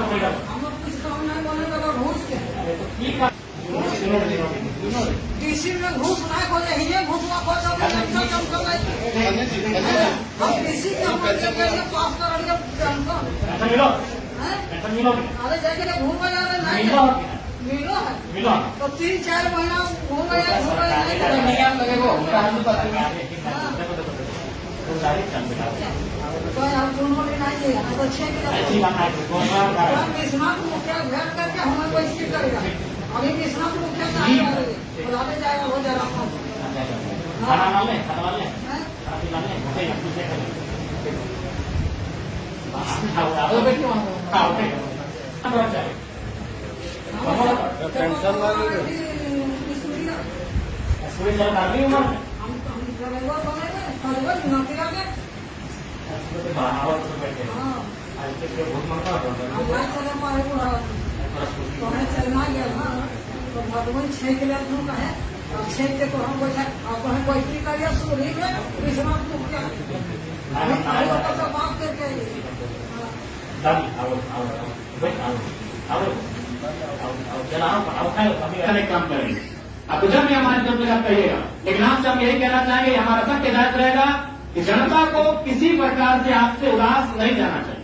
हम लोग कुछ काम नहीं बोले तो घूस के डीसी में घूस ना खोजे ही घूसवा खोजो हम डीसी के हम पास करेंगे अरे जाके घूम जा रहे नहीं मिलो है तो 3-4 महीना घूम गया तो आप दोनों दिन आइए तो 6 विश्वनाथ मुखिया भेंट करके हमें कोई स्थिर करेगा अभी विश्वनाथ मुखिया बुलाने जाएगा हो जा रहा चलना गया तो भगवान 6 के लिए का है 6 के तो हम कोई करिए सूरी में विश्वनाथ मुखिया बात करके काम करेंगे आपको जब भी हमारे जब आप कहिएगा, लेकिन आपसे हम यही कहना चाहेंगे, हमारा सख्त हिदायत रहेगा कि जनता को किसी प्रकार से आपसे उदास नहीं जाना चाहिए।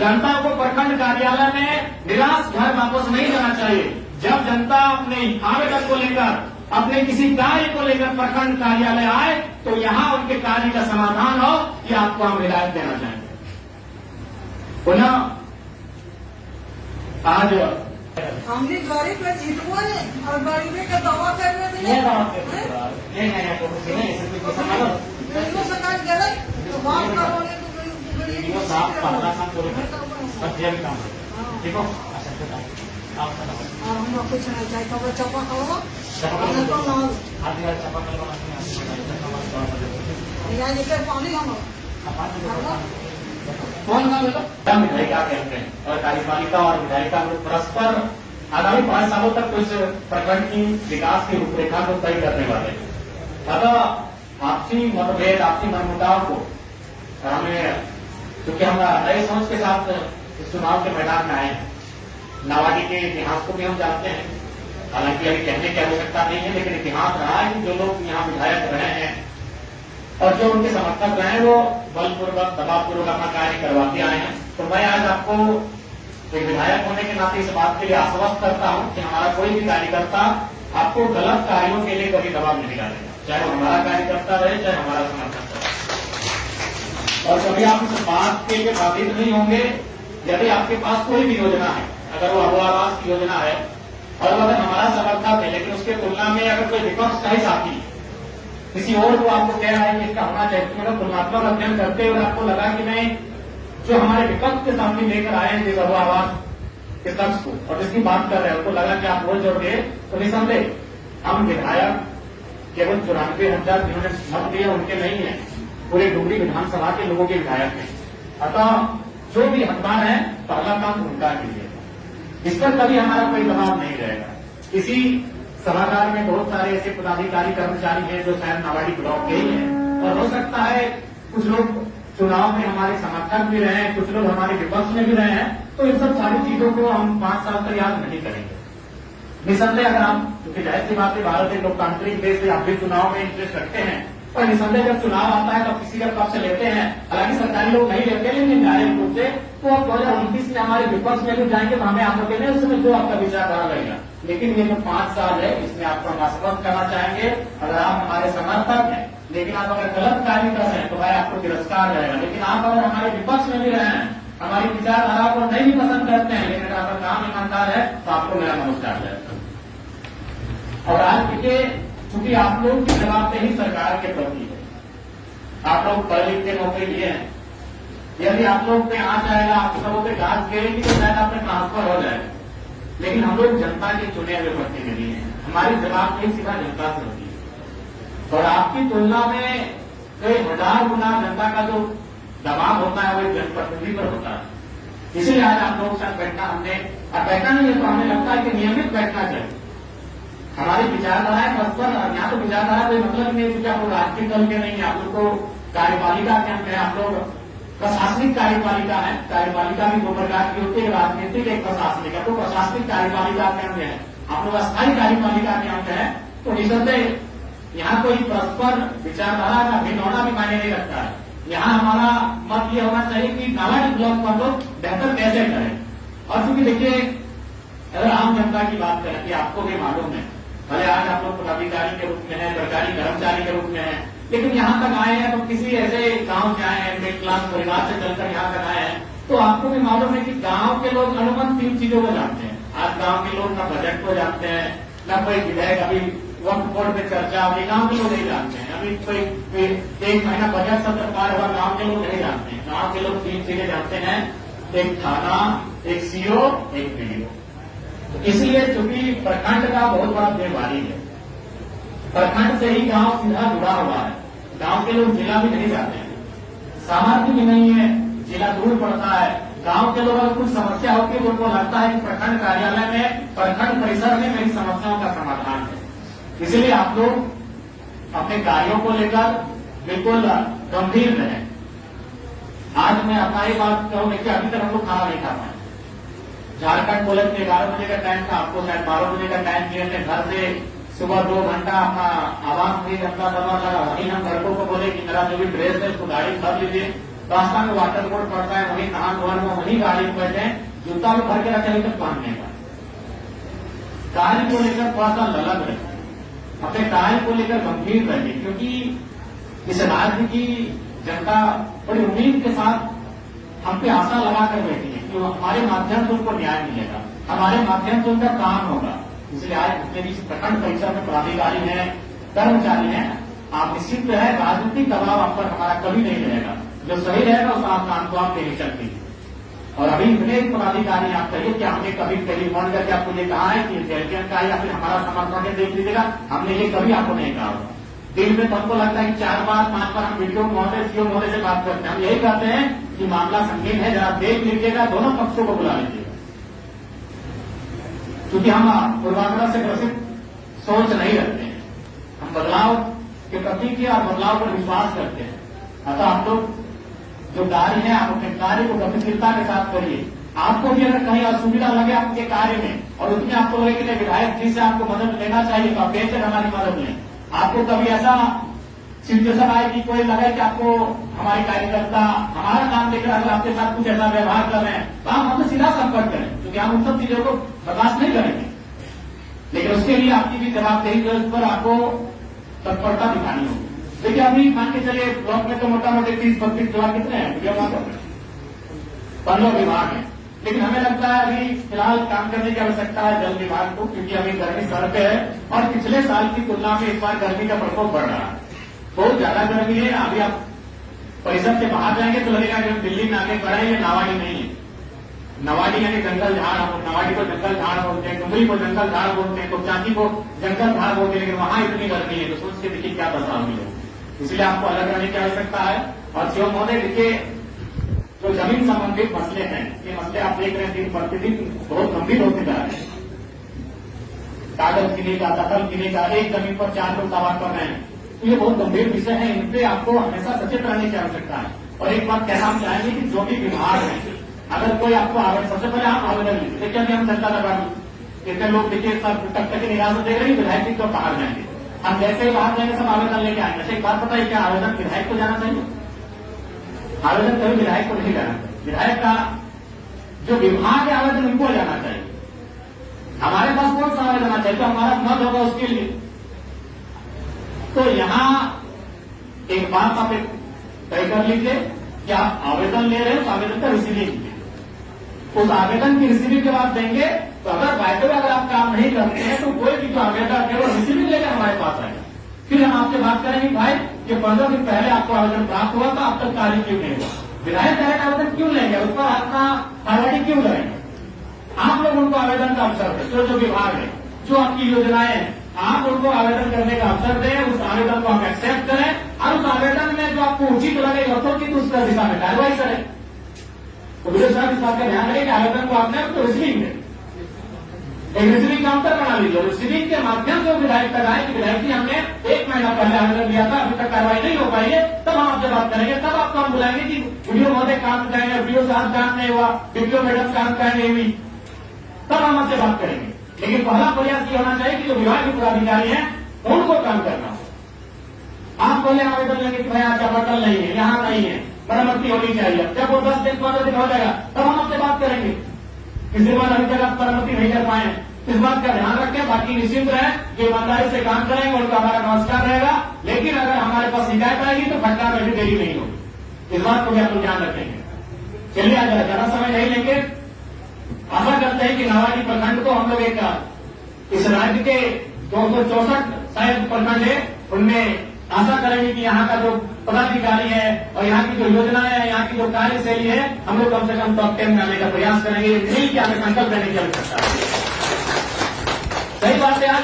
जनता को प्रखंड कार्यालय में निराश घर वापस नहीं जाना चाहिए। जब जनता अपने आवेदन को लेकर, अपने किसी कार्य को लेकर प्रखंड कार्यालय आए तो यहाँ उनके कार्य का समाधान हो, ये आपको हम हिदायत देना चाहेंगे। पुनः आज हमने गरीब में जीतवा है और गरीबी का दवा करने सरकार गलत तो बात करोगे देखो हम लोग कुछ नहीं चाहिए तो चपा करो पानी हम कौन सा विधायिका कहते हैं और कार्यपालिका और विधायिका लोग परस्पर आगामी 5 सालों तक कुछ प्रखंड की विकास की रूपरेखा को तय करने वाले हैं। अतः आपसी मतभेद, आपसी मनमुटाव को हमें, क्योंकि हम नए सोच के साथ इस चुनाव के मैदान में आए हैं। नावाडी के इतिहास को भी हम जानते हैं, हालांकि अभी कहने की आवश्यकता नहीं है, लेकिन इतिहास रहा है कि जो लोग यहाँ विधायक रहे हैं और जो उनके समर्थक रहे हैं वो बलपूर्वक, दबावपूर्वक अपना कार्य करवाते आए हैं। तो मैं आज आपको एक विधायक होने के नाते इस बात के लिए आश्वस्त करता हूं कि हमारा कोई भी कार्यकर्ता आपको गलत कार्यों के लिए कभी दबाव नहीं डालेगा, चाहे वो हमारा कार्यकर्ता रहे, चाहे हमारा समर्थक रहे। और कभी आप इस बात के लिए बाधित नहीं होंगे यदि आपके पास कोई भी योजना है, अगर वो अबो आवास की योजना है और अगर हमारा समर्थक है, लेकिन उसके तुलना में अगर कोई विपक्ष का ही साथी किसी और को आपको कह रहा है कि इसका होना चाहिए, मतलब तुलनात्मक अध्ययन करते हुए आपको लगा कि नहीं, जो हमारे विपक्ष के सामने लेकर आए हैं जिस अबो आवास के शख्स को और जिसकी बात कर रहे हैं, उनको लगा कि आप वोट जोड़ दिए, तो निसंदेह हम विधायक केवल 94,000 जिन्होंने मत दिए उनके नहीं है, पूरे डुमरी विधानसभा के लोगों के विधायक हैं। अतः जो भी हकदार है पहला काम उनका कीजिए, इस पर कभी हमारा कोई दबाव नहीं रहेगा। इसी सभागार में बहुत सारे ऐसे पदाधिकारी कर्मचारी हैं जो शायद नावाडी ब्लॉक के ही हैं, और हो सकता है कुछ लोग चुनाव में हमारे समर्थक भी रहे हैं, कुछ लोग हमारे विपक्ष में भी रहे हैं, तो इन सब सारी चीजों को हम 5 साल तक याद नहीं करेंगे। निसंदेह अगर आप, क्योंकि जाहिर सी बात है भारत एक लोकतांत्रिक देश है, आप भी चुनाव में इंटरेस्ट रखते हैं, और निसंदेह जब चुनाव आता है तो किसी का पक्ष लेते हैं, हालांकि सरकारी लोग नहीं लेते, लेकिन न्यायिक रूप से तो आप 2029 में हमारे विपक्ष में भी जाएंगे तो हमें आप लोग कहते हैं उसमें जो आपका विचारधारा लगेगा। लेकिन ये जो 5 साल है इसमें आपको हम आश्वस्त करना चाहेंगे, अगर आप हमारे समर्थक हैं लेकिन आप अगर गलत कार्य कर रहे हैं तो भाई आपको तिरस्कार रहेगा, लेकिन आप अगर हमारे विपक्ष में भी रहे हैं, हमारी विचारधारा को नहीं भी पसंद करते हैं, लेकिन अगर आपका काम ईमानदार है तो आपको मेरा नमस्कार रहेगा। और आज देखिए, चूंकि आप लोग की जवाबदेही सरकार के प्रति है, आप लोग पढ़ लिख के नौकरी लिए हैं, यदि आप लोग पे आ जाएगा, आप सबों पे घास गिरेगी तो शायद आप में ट्रांसफर हो जाएगा, लेकिन हम लोग जनता के चुने हुए प्रतिनिधि हैं, हमारी जवाबदेही सीधा जनता से होती है। और आपकी तुलना में कई 1000 गुना जनता का जो दबाव होता है वो जनप्रतिनिधि पर होता है। इसीलिए आज आप लोगों के साथ बैठना हमने, और बैठना नहीं है तो हमें लगता है कि नियमित बैठना चाहिए। हमारी विचारधाराएं परस्पर, यहाँ तो विचारधारा कोई मतलब नहीं है, क्योंकि आप लोग राजनीतिक दल के नहीं है, आप लोग को कार्यपालिका के अंदर, आप लोग प्रशासनिक कार्यपालिका है। कार्यपालिका भी दो प्रकार की होती है, राजनीतिक एक प्रशासनिक है। तो प्रशासनिक कार्यपालिका के अंग है, आप लोग अस्थायी कार्यपालिका के अंग है। तो निसंदेह यहाँ कोई परस्पर विचारधारा का भिन्न होना भी मायने नहीं रखता है। यहाँ हमारा मत ये होना चाहिए कि नालागढ़ ब्लॉक को हम लोग बेहतर कैसे करें। और चूंकि देखिए, अगर आम जनता की बात करें कि आपको भी मालूम है, भले आज आप लोग पदाधिकारी के रूप में है, सरकारी कर्मचारी के रूप में है, लेकिन यहाँ तक आए हैं तो किसी ऐसे गांव से आए हैं, मिडिल क्लास परिवार से चलकर यहाँ तक आए हैं, तो आपको भी मालूम है कि गांव के लोग अनुमन 3 चीजों को जानते हैं। आज गांव के लोग ना बजट को जानते हैं, न कोई विधेयक अभी वक्त बोर्ड में चर्चा अभी गांव के लोग नहीं जानते हैं। अभी कोई 1 महीना बजट सत्र पार हुआ, गांव के लोग नहीं जानते हैं। गांव के लोग 3 चीजें जानते हैं, एक थाना, एक सीओ, एक बीडीओ। तो इसलिए चूंकि प्रखंड का बहुत बड़ा जिम्मेवारी है, प्रखंड से ही गांव सीधा जुड़ा हुआ है। गांव के लोग जिला भी नहीं जाते हैं, सामर्थ्य भी नहीं है, जिला दूर पड़ता है। गांव के लोग अगर कुछ समस्या होती है तो उनको लगता है कि प्रखंड कार्यालय में, प्रखंड परिसर में मेरी समस्याओं का समाधान है। इसलिए आप लोग अपने कार्यों को लेकर बिल्कुल गंभीर रहें। आज मैं अपना ही बात कहूँ कि अभी तक हम लोग खाना नहीं खा पाए। झारखंड पुलिस ने 11 बजे का टाइम था, आपको शायद 12 बजे का टाइम दिए थे। घर से सुबह 2 घंटा अपना आवास नहीं जनता दवा लगा। वहीं हम लड़कों को बोले कि मेरा जो भी ड्रेस है उसको गाड़ी भर लीजिए, रास्ता में वाटर बोर्ड पड़ता है, वहीं नहा धोने में वहीं गाड़ी में बैठे, जूता भी भर के रखे तक पहनने का। कार्य को लेकर थोड़ा सा ललग रहे, अपने कार्य को लेकर गंभीर रहिए, क्योंकि इस राज्य की जनता बड़ी उम्मीद के साथ हम पे आशा लगाकर बैठी है कि हमारे माध्यम से उनको न्याय मिलेगा, हमारे माध्यम से उनका काम होगा। इसलिए आज जितने भी प्रखंड परिसर में पदाधिकारी हैं, कर्मचारी हैं, आप निश्चित है राजनीतिक दबाव आप पर हमारा कभी नहीं रहेगा। जो सही रहेगा उस आप काम को आप नहीं सकती। और अभी इतने पदाधिकारी आप कहिए कि हमने कभी टेलीफोन करके आपको ये कहा है कि जेलकेन का या फिर हमारा समर्थन है देख लीजिएगा, हमने ये कभी आपको नहीं कहा। दिन में हमको लगता है कि 4 बार 5 बार हम वीडियो महोदय, सीओ महोदय से बात करते हैं। हम यही कहते हैं कि मामला संगीन है, जरा देख लीजिएगा, दोनों पक्षों को बुला लीजिएगा, क्योंकि हम पूर्वाग्रह से ग्रसित सोच नहीं रखते हैं। हम बदलाव के प्रति की और बदलाव पर विश्वास करते हैं। अतः आप लोग जो कार्य है, आप अपने कार्य को गतिशीलता के साथ करिए। आपको भी अगर कहीं असुविधा लगे आपके कार्य में और उसमें आपको लगे कि विधायक जी से आपको मदद लेना चाहिए, तो आप बेहतर हमारी मदद लें। आपको कभी ऐसा सिचुएशन आए कि कोई लगे कि आपको हमारे कार्यकर्ता हमारा काम लेकर अगर आपके साथ कुछ ऐसा व्यवहार कर रहे हैं, तो आप हमसे सीधा संपर्क करें, क्योंकि हम उन सब चीजों को बर्दाश्त नहीं करेंगे। लेकिन उसके लिए आपकी भी जवाबदेही जो इस पर आपको तत्परता दिखानी होगी। देखिए, अभी मान के चलिए ब्लॉक में तो मोटा मोटी 30-32 विभाग कितने हैं, 15 विभाग है। लेकिन हमें लगता है अभी फिलहाल काम करने की आवश्यकता है जल विभाग को, क्योंकि अभी गर्मी सर पे है और पिछले साल की तुलना में इस बार गर्मी का प्रकोप बढ़ रहा है। बहुत ज्यादा गर्मी है। अभी आप परिसर से बाहर जाएंगे तो लगेगा कि दिल्ली में आगे बढ़े, ये नावाडी नहीं है। नवाडी यानी जंगल झाड़, नवाडी को जंगल झाड़ बोलते हैं, डुमरी को जंगल झाड़ बोलते हैं, तो चांदी को जंगल झाड़ बोलते हैं, लेकिन वहां इतनी गर्मी है। तो सोच के देखिए क्या दशा होगी लोग। इसलिए आपको अलग रहने की आवश्यकता है। और सीओ महोदय, देखिए जो जमीन संबंधित मसले हैं, ये मसले आप देख रहे हैं दिन प्रतिदिन बहुत गंभीर होते जा रहे हैं। कागज गिने का, दखल गिने का, एक जमीन पर 4 लोग दावा कर रहे हैं, तो ये बहुत गंभीर विषय है। इन पे आपको हमेशा सचेत रहने की आवश्यकता है। और एक बात कहना हम चाहेंगे कि जो भी विभाग है, अगर कोई आपको आवेदन, सबसे पहले आप आवेदन लीजिए। देखिए अभी हम जनता दरबार कितने लोग देखिए सब तक तक निराश देख रहे हैं, विधायक जी को बाहर जाएंगे। हम जैसे ही बाहर जाएंगे सब आवेदन लेके आएंगे। एक बात पता है क्या, आवेदन विधायक को जाना चाहिए? आवेदन कभी विधायक को नहीं जाना चाहिए। विधायक का जो विभाग है आवेदन उनको जाना चाहिए। हमारे पास कौन सा आवेदन आना चाहिए, तो हमारा मत होगा उसके लिए। तो यहां एक बात आप तय कर लीजिए कि आप आवेदन ले रहे हैं, तो आवेदन का रिसीविंग कीजिए। उस आवेदन की रिसीविंग के बाद देंगे, तो अगर बाय अगर आप काम नहीं करते हैं तो कोई भी जो आवेदन है वो रिसीविंग लेकर हमारे पास आएगा। फिर हम आपसे बात करेंगे, भाई ये 15 दिन पहले आपको आवेदन प्राप्त हुआ था, अब तक कार्य क्यों नहीं हुआ? विधायक डायरेक्ट आवेदन क्यों लेंगे, उस पर आपका फॉरवर्डिंग क्यों करेंगे? आप लोग उनको आवेदन का अवसर दें। जो विभाग है, जो आपकी योजनाएं हैं, आप उनको आवेदन करने का अवसर दें। उस आवेदन को आप एक्सेप्ट करें और उस आवेदन में जो आपको उचित लगे यथोचित उस दिशा में कार्रवाई करें। तो विजय साहब इस बात का ध्यान रखें कि आवेदन को आपने उसको रिसीविंग दें। एक रिसीविंग काउंटर बना लीजिए, रिसीविंग के माध्यम से विधायक तक आए कि विधायक जी हमने 1 महीना पहले आवेदन दिया था, अभी तक कार्रवाई नहीं हो पाई है, तब हम आपसे बात करेंगे, तब आपको हम बुलाएंगे कि वीडियो महोदय काम करेंगे, वीडियो साहब काम नहीं हुआ, वीडियो मैडम काम नहीं हुई, तब हम आपसे बात करेंगे। लेकिन पहला प्रयास ये होना चाहिए कि जो विभाग के पदाधिकारी हैं उनको काम करना हो। आप पहले आवेदन लेंगे कि भाई आपका बटन नहीं है, यहाँ नहीं है, मरम्मती होनी चाहिए, जब वो 10 दिन 15 दिन हो जाएगा तब हम आपसे बात करेंगे। इसके बाद अभी तक आप मरम्मती नहीं कर पाए, इस बात का ध्यान रखें। बाकी निश्चिंत रहे कि ईमानदारी से काम करेंगे, उनका हमारा नमस्कार रहेगा। लेकिन अगर हमारे पास शिकायत आएगी तो घटना में भी देरी नहीं होगी, इस बात को भी आप लोग ध्यान रखेंगे। चलिए आज ज्यादा समय नहीं लेंगे, आशा करते हैं कि नावाजी प्रखंड को हम लोग एक इस राज्य के 264 शायद प्रखंड है, उनमें आशा करेंगे कि यहाँ का जो पदाधिकारी है और यहाँ की जो योजनाएं है, यहाँ की जो कार्यशैली है, हम लोग कम से कम टॉप 10 में आने का प्रयास करेंगे। मिल के हमें संकल्प लेने की आवश्यकता है। सही बात है, आज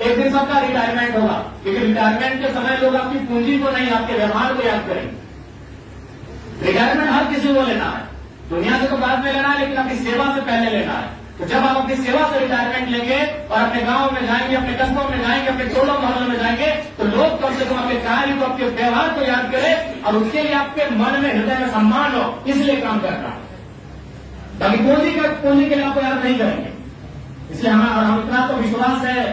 एक दिन सबका रिटायरमेंट होगा, लेकिन रिटायरमेंट के समय लोग आपकी पूंजी को नहीं, आपके व्यवहार को याद करेंगे। रिटायरमेंट हर किसी को लेना है, दुनिया से तो बाद में लेना है, लेकिन अपनी सेवा से पहले लेना है। तो जब आप अपनी सेवा से रिटायरमेंट लेंगे और अपने गांव में जाएंगे, अपने कस्बों में जाएंगे, अपने टोलों मोहल्लों में जाएंगे, तो लोग कम से कम आपके कार्य को, आपके व्यवहार को याद करें और उसके लिए आपके मन में, हृदय में सम्मान हो, इसलिए काम करना है। बाकी पूंजी के लिए आपको याद नहीं करेंगे। इसलिए हम इतना तो विश्वास है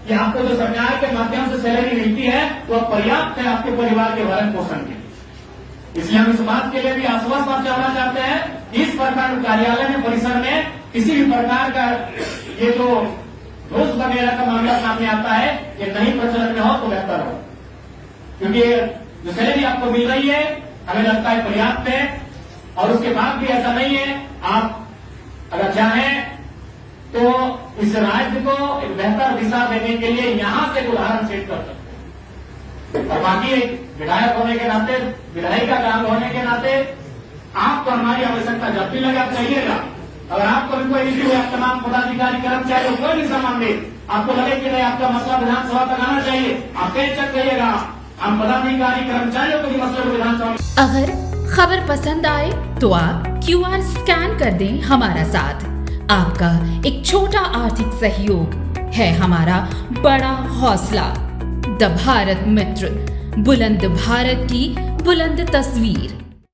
कि आपको जो सरकार के माध्यम से सैलरी मिलती है वो पर्याप्त है आपके परिवार के भरण पोषण के। इसलिए हम इस बात के लिए भी आश्वस्त आपसे होना चाहते हैं कि इस प्रखंड कार्यालय में, परिसर में किसी भी प्रकार का ये जो घूस वगैरह का मामला सामने आता है, ये नहीं प्रचलन में हो तो बेहतर हो, क्योंकि जो सैलरी आपको मिल रही है हमें लगता है पर्याप्त है। और उसके बाद भी ऐसा नहीं है, आप अगर चाहें तो इस राज्य को एक बेहतर दिशा देने के लिए यहां से उदाहरण सेट कर सकते हैं। और बाकी एक विधायक होने के नाते, विधायिका काम होने के नाते आपको हमारी आवश्यकता जब भी लगे आप कहिएगा। अगर आपको भी कोई इश्यू है, तमाम पदाधिकारी कर्मचारी कोई भी संबंधित आपको लगे कि नहीं आपका मसला विधानसभा तक आना चाहिए, आप बेशक कहिएगा। हम पदाधिकारी कर्मचारियों को भी मसले को विधानसभा। अगर खबर पसंद आए तो आप QR स्कैन कर दें हमारा साथ। आपका एक छोटा आर्थिक सहयोग है हमारा बड़ा हौसला। द भारत मित्र, बुलंद भारत की बुलंद तस्वीर।